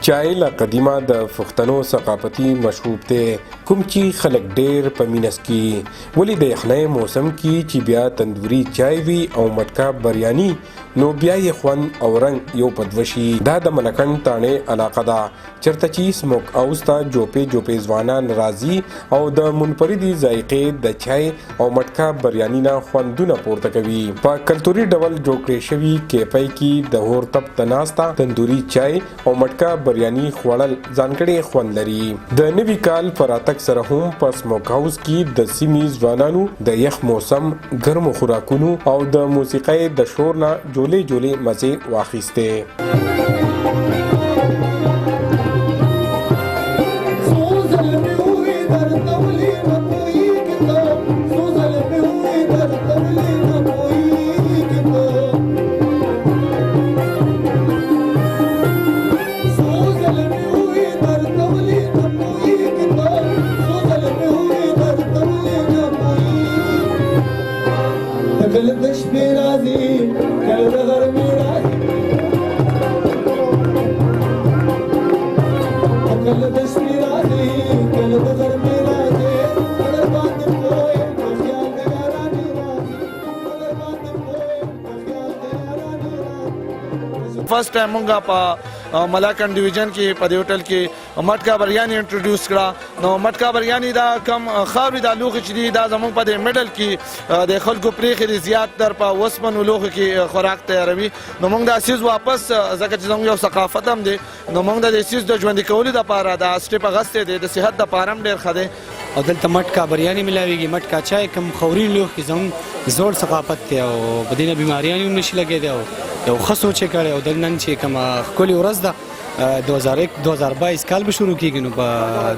چای له قدیمه د پښتنو ثقافتي مشروب دی کوم چې خلک ډېر په مینس کې ولې د یخنۍ موسم کې چې بیا تندوري چای وي او مټکا بریاني نو بیا یې خوند او رنګ یو په دوه شي. دا د ملکنډ تاڼې علاقه ده چېرته چې سموک هاوس ته جوپې ځوانان راځي او د منفردي ذایقې د چای او مټکا بریاني نه خوندونه پورته کوي. په کلتوري ډول جوړ کړی شوي کیفۍ کې د هور تپ ته ناسته تندوري چای او مټکا بریاني خوړل ځانګړی خوند لري. د نوي کال په راتګ سره هم په سموک هاوس کې د سیمې ځوانانو د یخ موسم ګرمو خوراکونو او د موسیقۍ د شور نه جولې مزې واخیستې. فرست ټایم مونږه په ملاکنډ ډیویژن کې په دې هوټل کې مټکا بریاني انټروډیوس کړه. نو مټکا بریاني دا کم خاورې دا لوښي چې دي دا زموږ په دې میډل کې د خلکو پرېښې دي زیات تر په وسپنو لوښو کې خوراک تیاروي. نو موږ دا سیز واپس ځکه چې زموږ یو ثقافت هم دی نو موږ د دې سیز د ژوندي کولو دپاره دا سټیپ اخیستی دی د صحت دپاره هم ډېر ښه دی. او دلته مټکا بریاني ملاویږي مټکا چای کم خورین لوښي زموږ زوړ ثقافت دی او په دې نه بیماریان هم نشي لګېدی او یو ښه سوچ یې کړی او د نن چې کومه ښکلې ورځ ده 2022 کال به شروع کېږي نو به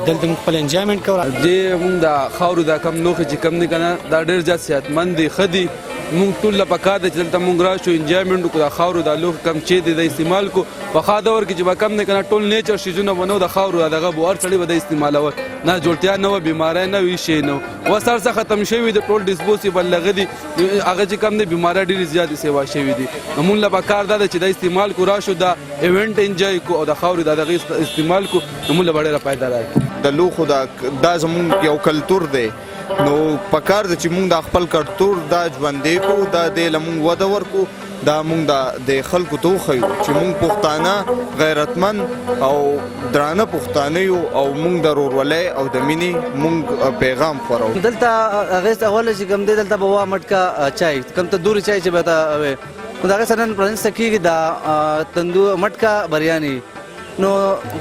دلته موږ خپل انجوایمنټ کوو. دې موږ د خاورو دا کم لوښي چې کم دي که نه دا ډېر زیات صحتمند دي ښه دي. موږ ټول له پکار دی چې دلته موږ راشو انجوایمنټ وکړو د خاورو دا لوښي کم چې دی د استعمال کو پخوا دور کې چې به کم دی که نه ټول نیچر شیزونه به نه و د خاورو دغه به هر سړي به د استعمالول نه جوړتیا نه وه بیماری نه وي شی نه و اوس هر څه ختم شوي د ټول ډسپوزیبل لغه دي هغه چې کم دی بیماری ډېرې زیاتې سیوا شوي دي. نو موږ له پکار دا ده چې دا استعمال کو راشو دا ایونټ انجوای کو او د خاورو د دغه استعمال کو نو موږ له به ډېره فایده راکړي. د لوښو دا زموږ یو کلتور دی نو پکار ده چې موږ د خپل کلتور دا ژوندی کړو دا دی له موږ وده ورکړو دا موږ د خلکو ته وښیو چې موږ پښتانه غیرتمند او درانه پښتانه یو او موږ د ورورولۍ او د مینې موږ پیغام خورو. دلته هغې اوله چې کوم دی دلته به وه مټکا چای کوم تندوري چای چې به ته وې نو د هغې سره نن پرانیسته کېږي دا مټکا بریاني. نو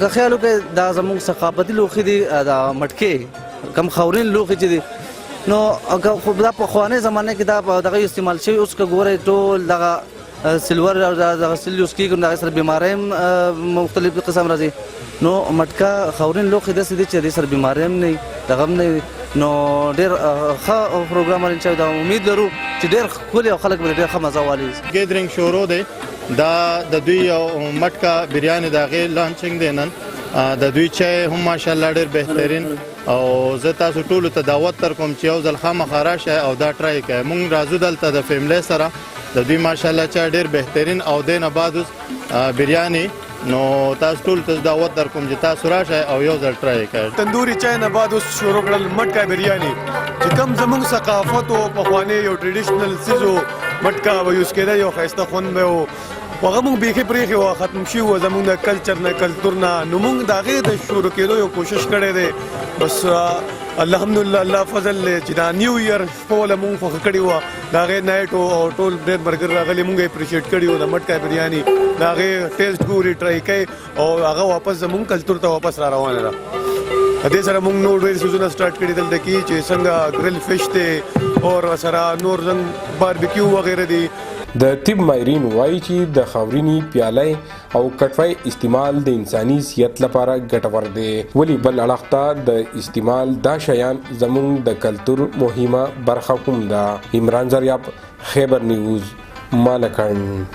که خیال وکړئ دا زموږ ثقافتي لوښي دي دا مټکې کم خورین لوښي چې دي نو خو دا پخوانۍ زمانه کې دا دغه استعمال شوي. اوس که ګورئ ټول دغه سلور او دغه سل یوز کېږي نو د هغې سره بیماری هم مختلف قسم راځي. نو مټکا خورین لوښي داسې دي چې د دې سره بیماری هم نه وي دغه هم نه وي. نو ډېر ښه پروګرام انشاء دا امید لرو چې ډېر ښکلي او خلک به ډېر ښه مزه والي. ګیدرینګ شروع دی دا د دوی یو مټکا بریاني د هغې لانچینګ دی نن. د دوی چای هم ماشاءالله ډېر بهترین او زه تاسو ټولو ته دعوت در کوم چې یو ځل خامخا راشئ او دا ټرای کړئ. موږ راځو دلته د فیملی سره د دوی ماشاءالله چای ډېر بهترین او دی نه بعد اوس بریاني نو تاسو ټول ته دعوت در کوم چې تاسو راشئ او یو ځل ټرای کړئ. تندوري چای نه بعد اوس شروع کړل مټکا بریاني چې کوم زموږ ثقافت او پخوانی یو ټریډیشنل څیز و مټکا به یوز کېده یو ښایسته خوند به و هغه موږ بیخي پرېښې وه ختم شوي وه زموږ د کلچر نه کلتور نه نو موږ د هغې د شروع کېدو یو کوشش کړی دی. بس الحمدلله الله فضل دی چې دا نیو ایئر شپه والا موږ خوښه کړې وه د هغې نایټ او ټول ډېر ملګري راغلي موږ یې اپریشیټ کړي وو د مټکا بریاني د هغې ټیسټ ګوري ټرای کوي او هغه واپس زموږ کلتور ته واپس را روانه ده. دې سره موږ نور ډېر څیزونه سټارټ کړي دلته کې چې څنګه ګرل فش دی او سره نور زنګ باربیکیو وغیره دي. د طب ماهرین وایي چې د خاورینی پیالای او کټوۍ استعمال د انساني صحت لپاره ګټور دی ولې بل اړخ ته د استعمال دا شیان زموږ د کلتور مهمه برخه هم ده. عمران زریاب خیبر نیوز مالکند.